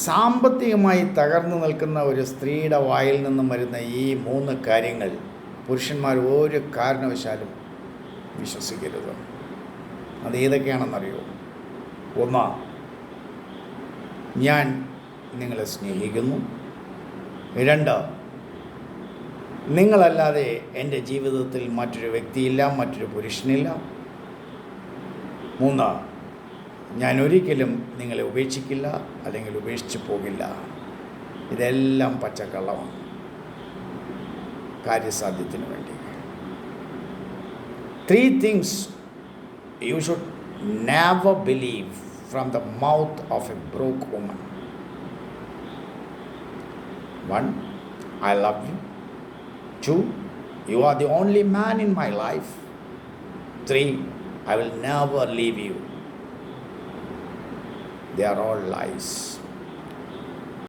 സാമ്പത്തികമായി തകർന്നു നിൽക്കുന്ന ഒരു സ്ത്രീയുടെ വായിൽ നിന്നും വരുന്ന ഈ 3 കാര്യങ്ങൾ പുരുഷന്മാർ ഒരു കാരണവശാലും വിശ്വസിക്കരുത്. അത് ഏതൊക്കെയാണെന്നറിയോ? 1, ഞാൻ നിങ്ങളെ സ്നേഹിക്കുന്നു. 2, നിങ്ങളല്ലാതെ എൻ്റെ ജീവിതത്തിൽ മറ്റൊരു വ്യക്തിയില്ല, മറ്റൊരു പുരുഷനില്ല. 3, ഞാൻ ഒരിക്കലും നിങ്ങളെ ഉപേക്ഷിക്കില്ല അല്ലെങ്കിൽ ഉപേക്ഷിച്ച് പോകില്ല. ഇതെല്ലാം പച്ചക്കള്ളമാണ് കാര്യസാധ്യത്തിന് വേണ്ടി. 3 things you should never believe from the mouth of a broke woman. 1, I love you. 2, you are the only man in my life. 3, I will never leave you. They are all lies.